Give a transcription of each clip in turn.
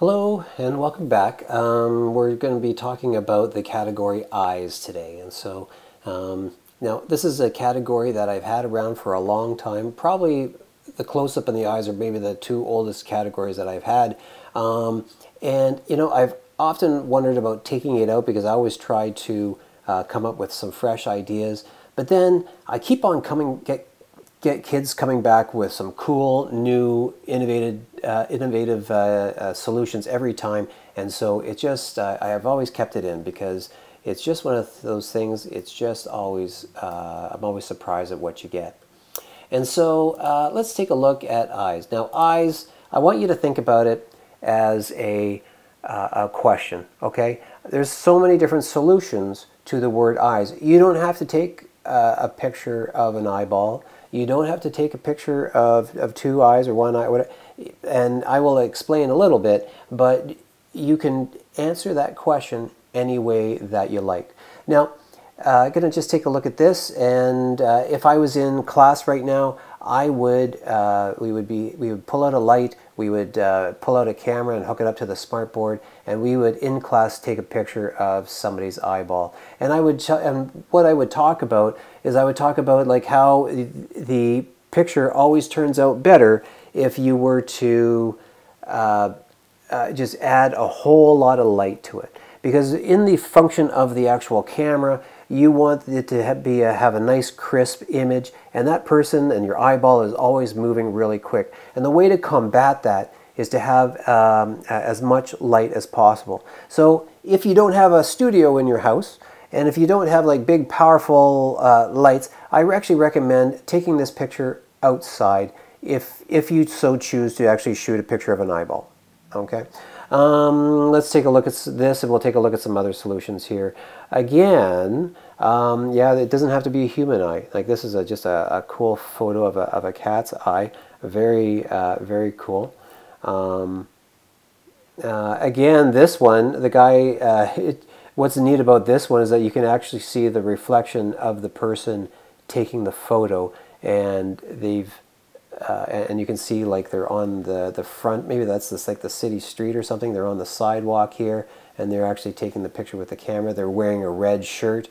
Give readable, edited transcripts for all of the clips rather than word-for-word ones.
Hello and welcome back. We're going to be talking about the category eyes today. Now this is a category that I've had around for a long time. Probably the close-up and the eyes are maybe the two oldest categories that I've had. I've often wondered about taking it out because I always try to come up with some fresh ideas. But then I keep on get kids coming back with some cool, new, innovative solutions every time, and so it just I have always kept it in because it's just one of those things. It's just always I'm always surprised at what you get. And so let's take a look at eyes. Now, eyes. I want you to think about it as a question. Okay, there's so many different solutions to the word eyes. You don't have to take a picture of an eyeball. You don't have to take a picture of two eyes or one eye, whatever, and I will explain a little bit, but you can answer that question any way that you like. Now, I'm going to just take a look at this, and if I was in class right now, I would we would pull out a light, we would pull out a camera and hook it up to the smartboard, and we would in class take a picture of somebody's eyeball. And what I would talk about is I would talk about like how the picture always turns out better if you were to just add a whole lot of light to it. Because in the function of the actual camera, you want it to have a nice crisp image, and that person and your eyeball is always moving really quick. And the way to combat that is to have as much light as possible. So if you don't have a studio in your house, and if you don't have like big powerful lights, I actually recommend taking this picture outside if you so choose to actually shoot a picture of an eyeball. Okay. Let's take a look at this, and we'll take a look at some other solutions here. Again, yeah, it doesn't have to be a human eye. Like this is just a cool photo of a cat's eye. Very, very cool. Again, this one, the guy, what's neat about this one is that you can actually see the reflection of the person taking the photo, and and you can see like they're on the front, maybe that's this like the city street or something. They're on the sidewalk here, and they're actually taking the picture with the camera. They're wearing a red shirt.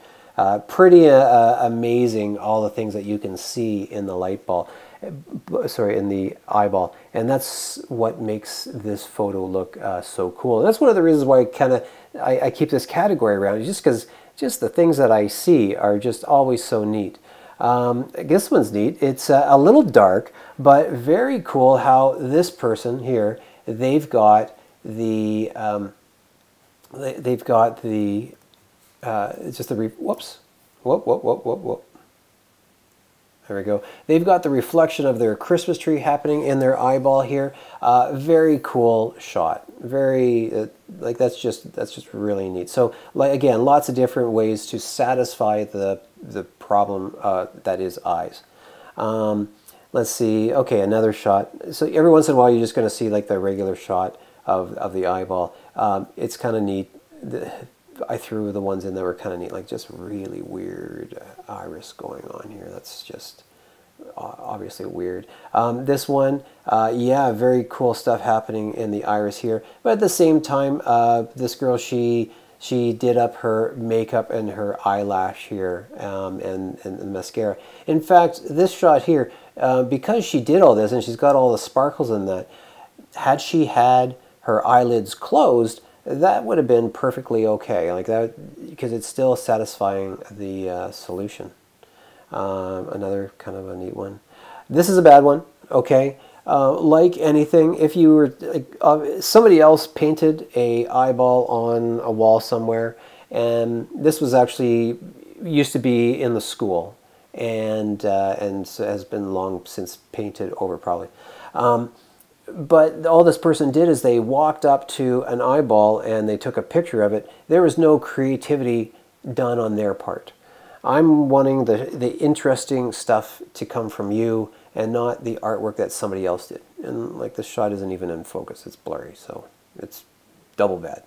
Pretty amazing, all the things that you can see in the light ball, sorry, in the eyeball. And that's what makes this photo look so cool. And that's one of the reasons why I keep this category around, just because just the things that I see are just always so neat. This one's neat. It's a little dark, but very cool how this person here, they've got the whoops, whoop. There we go. They've got the reflection of their Christmas tree happening in their eyeball here. Very cool shot. Very like that's just really neat. So like again, lots of different ways to satisfy the problem that is eyes. Let's see. Okay, another shot. So every once in a while, you're just going to see like the regular shot of the eyeball. It's kind of neat. I threw the ones in that were kind of neat, like just really weird iris going on here. That's just obviously weird. This one, yeah, very cool stuff happening in the iris here. But at the same time, this girl, she did up her makeup and her eyelash here and the mascara. In fact, this shot here, because she did all this and she's got all the sparkles in that, had she had her eyelids closed, that would have been perfectly okay, like that, because it's still satisfying the solution. Another kind of a neat one. This is a bad one. Okay, like anything, if you were somebody else painted a eyeball on a wall somewhere, and this was actually used to be in the school, and has been long since painted over probably. But all this person did is they walked up to an eyeball and they took a picture of it. There was no creativity done on their part. I'm wanting the interesting stuff to come from you and not the artwork that somebody else did. And like this shot isn't even in focus, it's blurry, so it's double bad.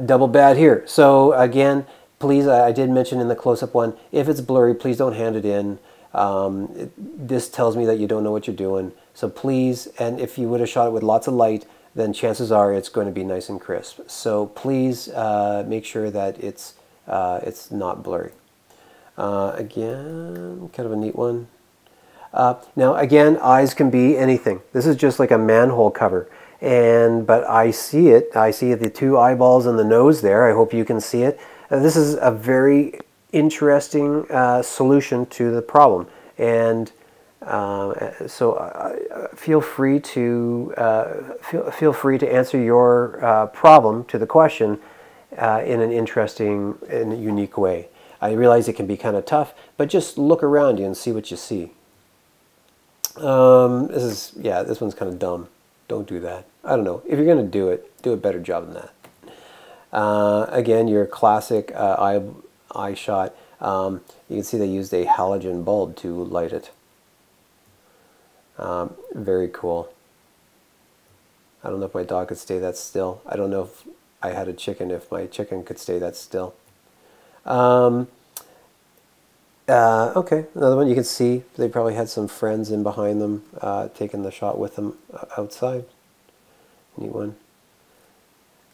Double bad here. So again, please, I did mention in the close-up one, if it's blurry, please don't hand it in. This tells me that you don't know what you're doing. So please, and if you would have shot it with lots of light, then chances are it's going to be nice and crisp. So please make sure that it's not blurry. Again, kind of a neat one. Now again, eyes can be anything. This is just like a manhole cover, but I see it. I see the two eyeballs and the nose there. I hope you can see it. This is a very interesting solution to the problem, and so feel free to answer your problem to the question in an interesting and unique way. I realize it can be kind of tough, but just look around you and see what you see. This one's kind of dumb. Don't do that. I don't know. If you're going to do it, do a better job than that. Again, your classic eye shot. You can see they used a halogen bulb to light it. Very cool. I don't know if my dog could stay that still. I don't know if I had a chicken, if my chicken could stay that still. Okay, another one. You can see they probably had some friends in behind them taking the shot with them outside. Neat one.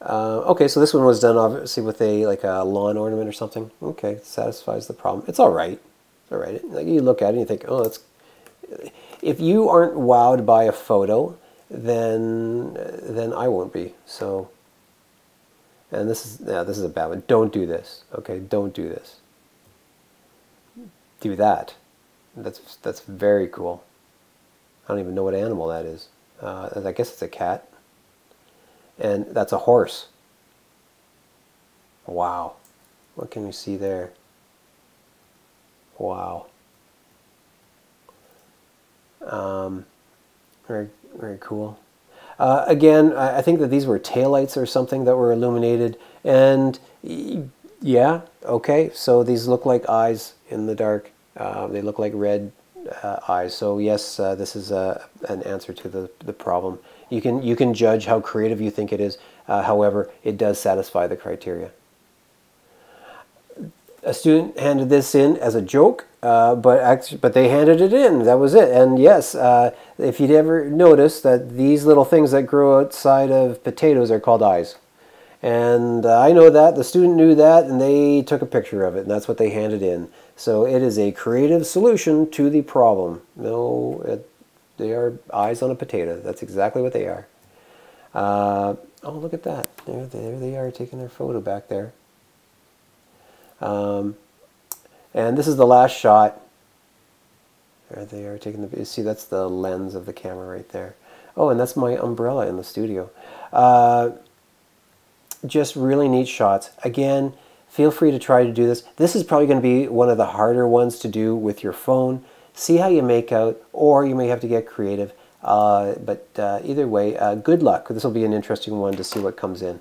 Okay, so this one was done obviously with like a lawn ornament or something. Okay, it satisfies the problem. It's all right. It's all right. Like, you look at it and you think, oh, that's. If you aren't wowed by a photo, then I won't be. So, and this is a bad one. Don't do this. Okay, don't do this. Do that. That's very cool. I don't even know what animal that is. I guess it's a cat. And that's a horse. Wow. What can we see there? Wow. Very, very cool. Again, I think that these were taillights or something that were illuminated. And yeah, okay, so these look like eyes in the dark. They look like red eyes. So yes, this is an answer to the problem. You can judge how creative you think it is. However, it does satisfy the criteria. A student handed this in as a joke, but they handed it in. That was it. And yes, if you'd ever noticed that these little things that grow outside of potatoes are called eyes. And I know that, the student knew that, and they took a picture of it, and that's what they handed in. So it is a creative solution to the problem. No, they are eyes on a potato. That's exactly what they are. Oh, look at that. There they are taking their photo back there. And this is the last shot. There they are taking the, see, that's the lens of the camera right there. Oh, and that's my umbrella in the studio. Just really neat shots. Again, feel free to try to do this. This is probably going to be one of the harder ones to do with your phone. See how you make out, or you may have to get creative. But either way, good luck. This will be an interesting one to see what comes in.